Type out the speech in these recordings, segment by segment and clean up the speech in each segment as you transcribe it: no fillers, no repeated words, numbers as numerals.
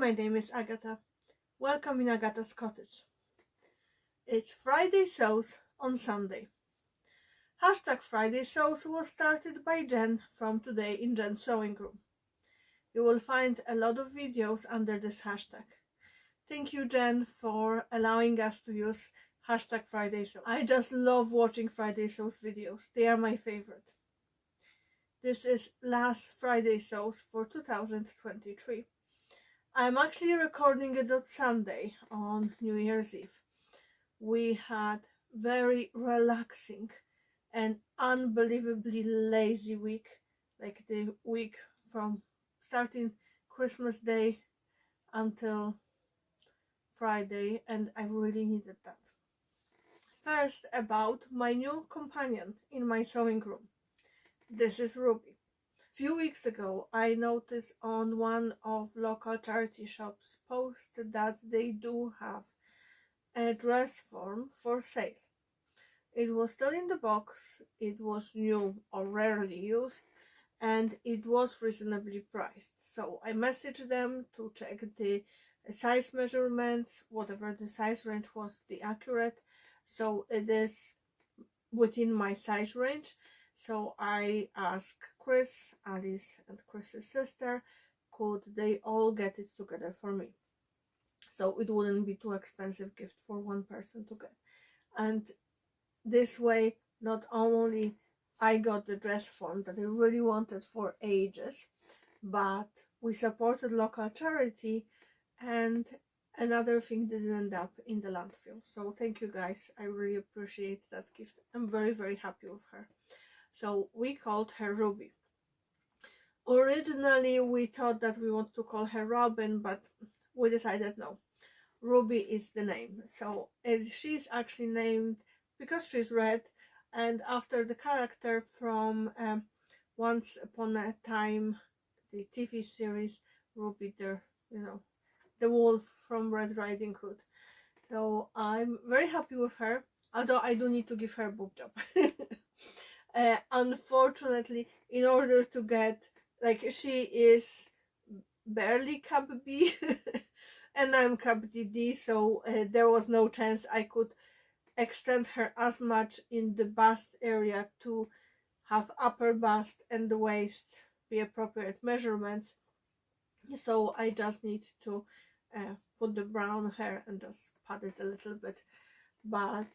my name is Agata. Welcome in Agata's Cottage. It's Friday Sews on Sunday. Hashtag Friday Sews was started by Jen from Today in Jen's Sewing Room. You will find a lot of videos under this hashtag. Thank you, Jen, for allowing us to use hashtag Friday Sews. I just love watching Friday Sews videos. They are my favorite. This is last Friday Sews for 2023. I'm actually recording it on Sunday, on New Year's Eve. We had very relaxing and unbelievably lazy week, like the week from starting Christmas Day until Friday, and I really needed that. First, about my new companion in my sewing room. This is Ruby. Few weeks ago, I noticed on one of local charity shops post that they do have a dress form for sale. It was still in the box, it was new or rarely used, and it was reasonably priced. So I messaged them to check the size measurements, whatever the size range was, the accurate. So it is within my size range. So I asked Chris, Alice, and Chris's sister, could they all get it together for me? So it wouldn't be too expensive gift for one person to get. And this way, not only I got the dress form that I really wanted for ages, but we supported local charity, and another thing didn't end up in the landfill. So thank you guys, I really appreciate that gift. I'm very happy with her. So we called her Ruby. Originally we thought that we wanted to call her Robin, but we decided no, Ruby is the name. So she's actually named because she's red, and after the character from Once Upon a Time, the TV series, Ruby, the wolf from Red Riding Hood. So I'm very happy with her, although I do need to give her a boob job. Unfortunately, in order to get, like, she is barely cup B and I'm cup DD, so there was no chance I could extend her as much in the bust area to have upper bust and the waist be appropriate measurements. So I just need to put the brown hair and just pad it a little bit, but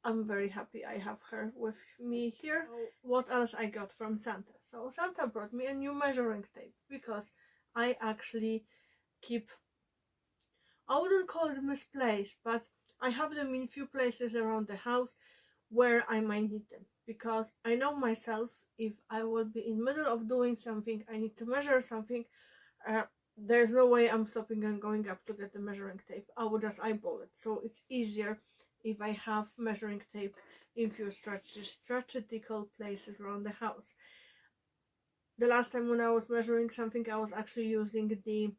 I'm very happy I have her with me here. What else I got from Santa? So Santa brought me a new measuring tape because I actually keep, I wouldn't call it misplaced, but I have them in few places around the house where I might need them, because I know myself, if I will be in the middle of doing something, I need to measure something, there's no way I'm stopping and going up to get the measuring tape. I will just eyeball it. So it's easier if I have measuring tape in few strategical places around the house. The last time when I was measuring something, I was actually using the,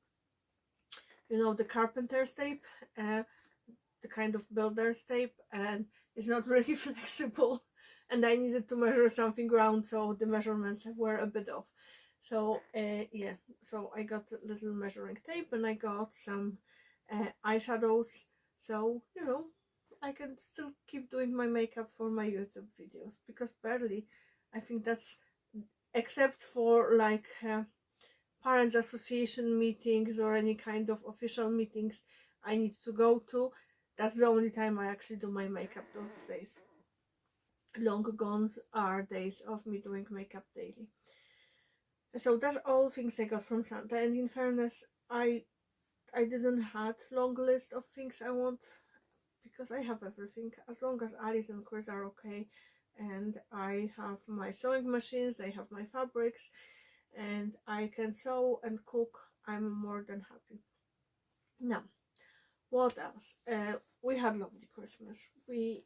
the carpenter's tape, the kind of builder's tape, and it's not really flexible, and I needed to measure something round, so the measurements were a bit off. So yeah, so I got a little measuring tape, and I got some eyeshadows, so I can still keep doing my makeup for my YouTube videos, because barely, I think that's, except for like parents association meetings or any kind of official meetings I need to go to, that's the only time I actually do my makeup those days. Long gone are days of me doing makeup daily. So that's all things I got from Santa, and in fairness, I didn't have long list of things I want, because I have everything. As long as Alice and Chris are okay, and I have my sewing machines, I have my fabrics, and I can sew and cook, I'm more than happy. Now, what else? We had lovely Christmas. We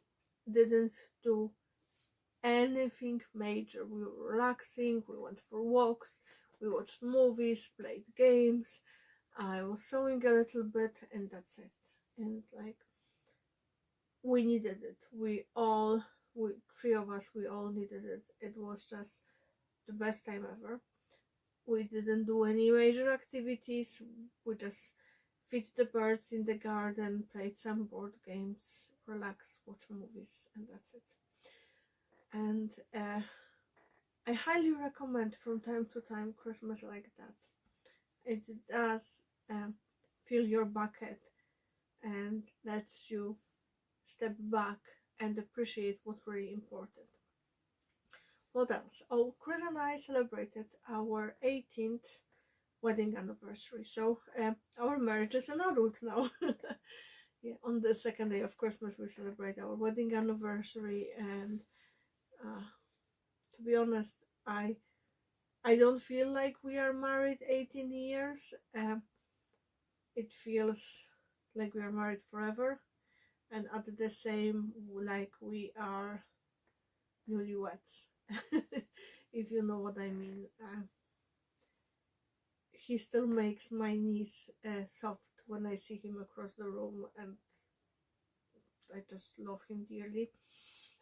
didn't do anything major. We were relaxing, we went for walks, we watched movies, played games, I was sewing a little bit, and that's it. And like, we needed it. We three of us, we all needed it. It was just the best time ever. We didn't do any major activities. We just feed the birds in the garden, played some board games, relax, watch movies, and that's it. And I highly recommend from time to time Christmas like that. It does fill your bucket and lets you step back and appreciate what's really important. What else? Oh, Chris and I celebrated our 18th wedding anniversary. So our marriage is an adult now. Yeah, on the second day of Christmas we celebrate our wedding anniversary, and to be honest, I don't feel like we are married 18 years. It feels like we are married forever, and at the same like we are newlyweds. If you know what I mean. He still makes my knees soft when I see him across the room, and I just love him dearly.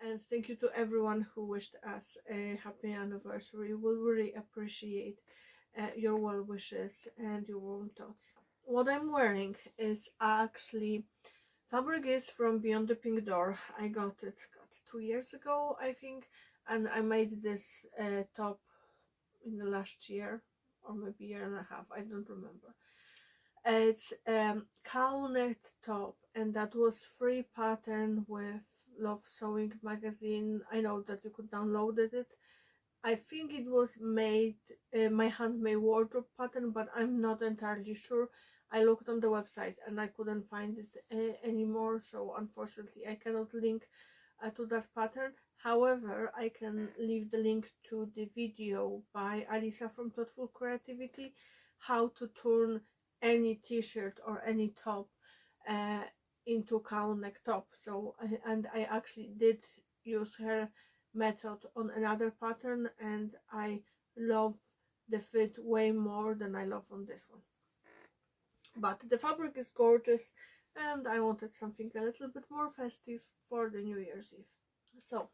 And thank you to everyone who wished us a happy anniversary. We really appreciate your well wishes and your warm thoughts. What I'm wearing is actually fabric is from Beyond the Pink Door. I got it 2 years ago, I think, and I made this top in the last year or maybe year and a half. I don't remember. It's cowl net top, and that was free pattern with Love Sewing magazine. I know that you could download it. I think it was made my handmade wardrobe pattern, but I'm not entirely sure. I looked on the website and I couldn't find it anymore, so unfortunately I cannot link to that pattern. However, I can leave the link to the video by Alisa from Thoughtful Creativity, how to turn any t-shirt or any top into cowl neck top. So and I actually did use her method on another pattern, and I love the fit way more than I love on this one. But the fabric is gorgeous, and I wanted something a little bit more festive for the New Year's Eve. So,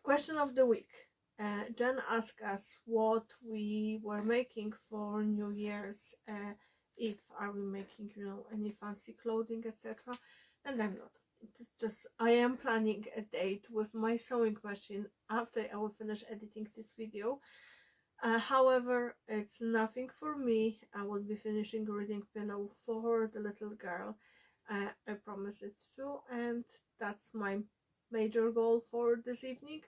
question of the week. Jen asked us what we were making for New Year's Eve. Are we making, any fancy clothing, etc.? And I'm not. It's just I am planning a date with my sewing machine after I will finish editing this video. However, it's nothing for me. I will be finishing reading Pillow for the little girl. I promise it to, and that's my major goal for this evening.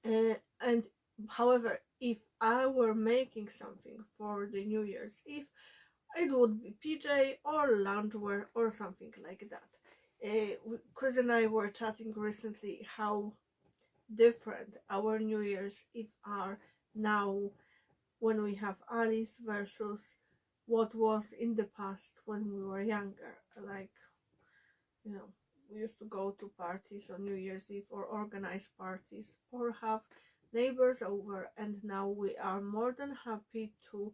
And however, if I were making something for the New Year's Eve, it would be PJ or loungewear or something like that. Chris and I were chatting recently how different our New Year's Eve are now when we have Alice versus what was in the past when we were younger. Like, we used to go to parties on New Year's Eve or organize parties or have neighbors over, and now we are more than happy to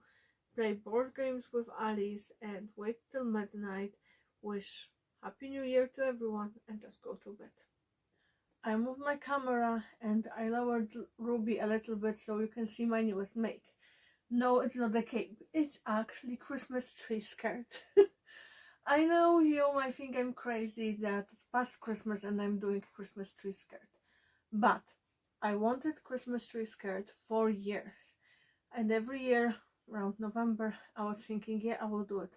play board games with Alice and wait till midnight, wish Happy New Year to everyone, and just go to bed. I moved my camera and I lowered Ruby a little bit so you can see my newest make. No, it's not a cape, it's actually Christmas tree skirt. I know you might think I'm crazy that it's past Christmas and I'm doing Christmas tree skirt, but I wanted Christmas tree skirt for years, and every year around November I was thinking, yeah, I will do it.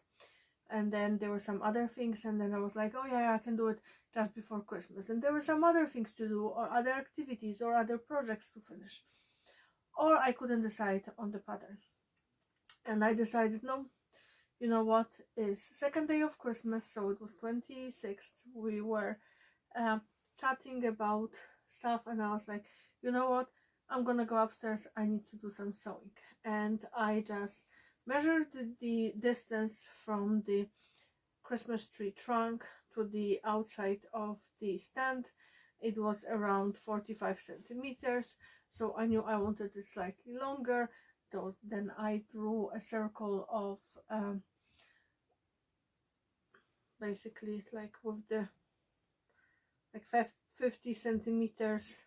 And then there were some other things, and then I was like, oh yeah, I can do it just before Christmas. And there were some other things to do, or other activities, or other projects to finish, or I couldn't decide on the pattern. And I decided, no, you know what, is second day of Christmas, so it was 26th. We were chatting about stuff, and I was like, you know what, I'm gonna go upstairs, I need to do some sewing. And I just measured the distance from the Christmas tree trunk to the outside of the stand. It was around 45 centimeters, so I knew I wanted it slightly longer. Then I drew a circle of basically like with the 50 centimeters,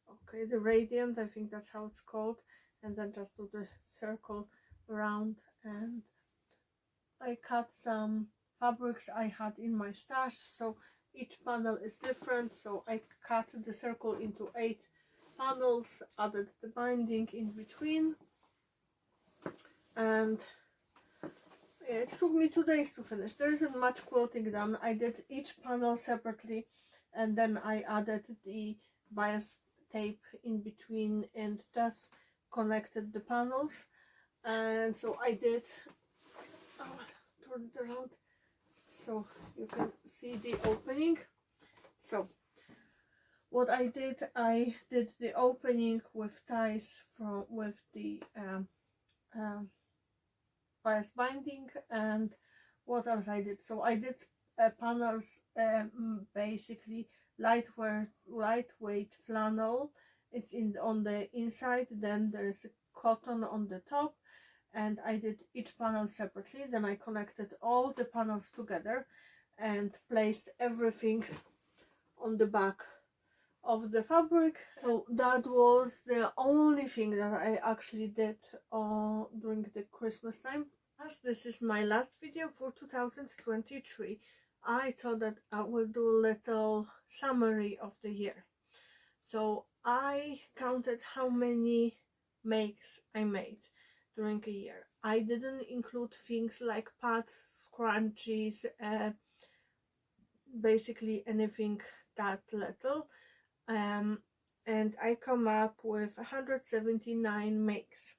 okay, the radiant, I think that's how it's called, and then just do this circle around, and I cut some fabrics I had in my stash, so each panel is different. So I cut the circle into 8 panels, added the binding in between, and it took me 2 days to finish. There isn't much quilting done. I did each panel separately, and then I added the bias tape in between and just connected the panels. And so I did, turn it around so you can see the opening. So what I did the opening with ties with the bias binding. And what else I did? So I did panels, basically lightweight flannel. It's on the inside, then there's cotton on the top, and I did each panel separately. Then I connected all the panels together and placed everything on the back of the fabric. So that was the only thing that I actually did during the Christmas time. As this is my last video for 2023, I thought that I will do a little summary of the year. So I counted how many makes I made during a year. I didn't include things like pads, scrunchies, basically anything that little. And I come up with 179 makes.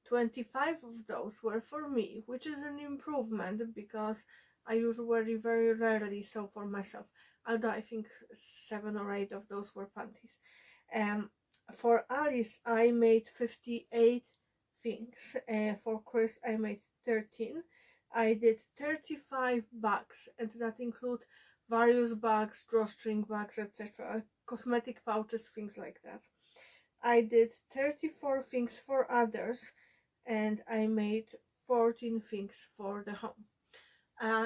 25 of those were for me, which is an improvement because I usually very rarely sew for myself, although I think 7 or 8 of those were panties. For Alice I made 58 things. For Chris I made 13. I did 35 bags, and that include various bags, drawstring bags, etc., cosmetic pouches, things like that. I did 34 things for others, and I made 14 things for the home.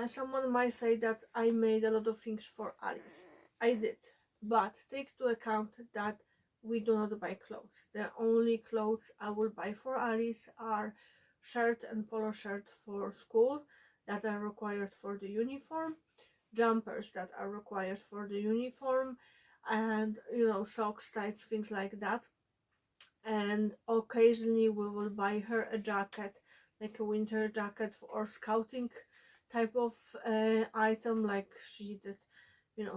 Someone might say that I made a lot of things for Alice. I did, but take into account that we do not buy clothes. The only clothes I will buy for Alice are shirt and polo shirt for school that are required for the uniform, jumpers that are required for the uniform, and socks, tights, things like that. And occasionally we will buy her a jacket, like a winter jacket or scouting type of item, like she did,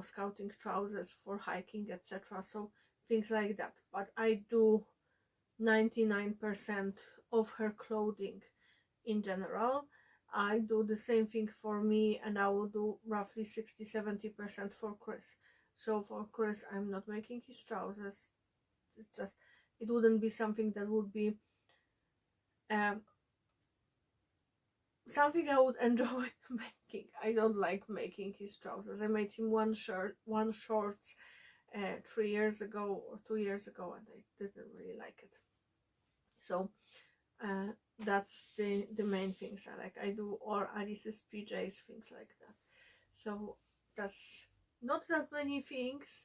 scouting trousers for hiking, etc. So things like that. But I do 99% of her clothing in general. I do the same thing for me, and I will do roughly 60-70% for Chris. So for Chris I'm not making his trousers. It's just, it wouldn't be something that would be something I would enjoy making. I don't like making his trousers. I made him one shorts 3 years ago or 2 years ago, and I didn't really like it. So that's the main things I like. I do all Alice's PJs, things like that. So that's not that many things,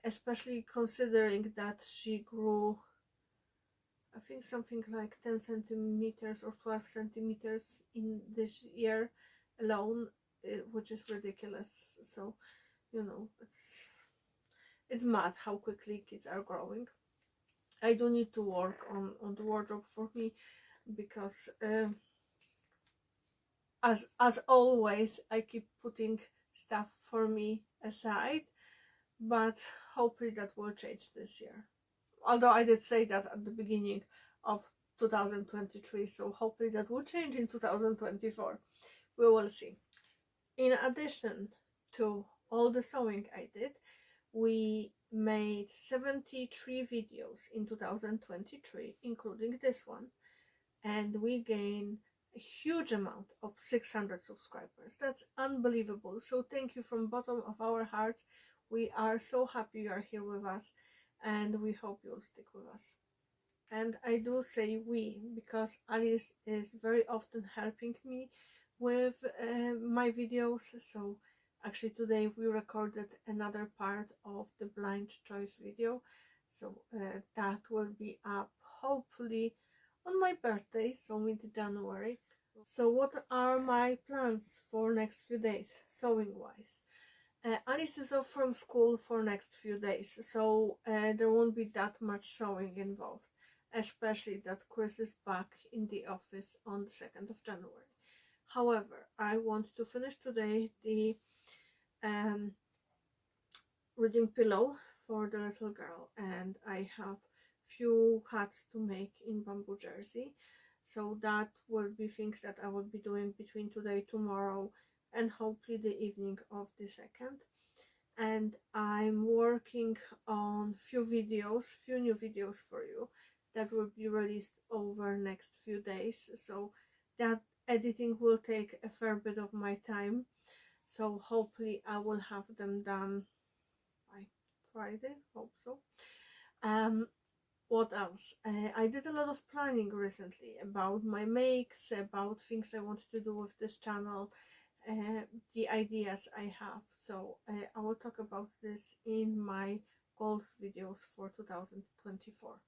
especially considering that she grew, I think something like 10 centimeters or 12 centimeters in this year alone, which is ridiculous. So it's mad how quickly kids are growing. I do need to work on the wardrobe for me, because as always I keep putting stuff for me aside, but hopefully that will change this year. Although I did say that at the beginning of 2023, so hopefully that will change in 2024. We will see. In addition to all the sewing I did, we made 73 videos in 2023, including this one, and we gained a huge amount of 600 subscribers. That's unbelievable. So thank you from bottom of our hearts. We are so happy you are here with us, and we hope you'll stick with us. And I do say we because Alice is very often helping me with my videos. So actually today we recorded another part of the blind choice video, so that will be up hopefully on my birthday, so mid-January. So what are my plans for next few days, sewing wise? Alice is off from school for next few days, so there won't be that much sewing involved, especially that Chris is back in the office on the 2nd of January. However, I want to finish today the um, reading pillow for the little girl, and I have few hats to make in bamboo jersey, so that will be things that I will be doing between today, tomorrow, and hopefully the evening of the 2nd. And I'm working on few new videos for you that will be released over next few days, so that editing will take a fair bit of my time, so hopefully I will have them done by Friday, hope so. um what else? I did a lot of planning recently about my makes, about things I want to do with this channel, the ideas I have. So I will talk about this in my goals videos for 2024.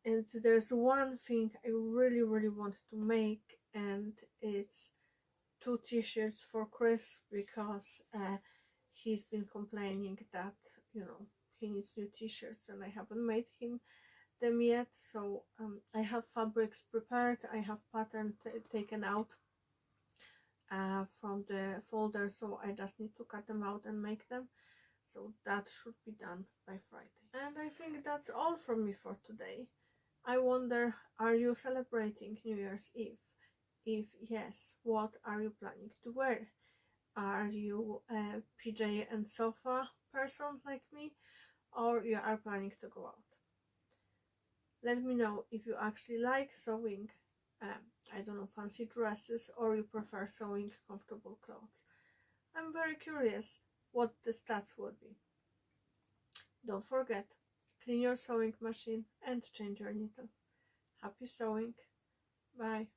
And there's one thing I really want to make, and it's two t-shirts for Chris, because he's been complaining that, you know, he needs new t-shirts and I haven't made him them yet. So I have fabrics prepared, I have pattern taken out from the folder, so I just need to cut them out and make them, so that should be done by Friday. And I think that's all from me for today. I wonder, are you celebrating New Year's Eve? If yes, what are you planning to wear? Are you a PJ and sofa person like me, or you are planning to go out? Let me know if you actually like sewing, I don't know, fancy dresses, or you prefer sewing comfortable clothes. I'm very curious what the stats would be. Don't forget, clean your sewing machine and change your needle. Happy sewing. Bye.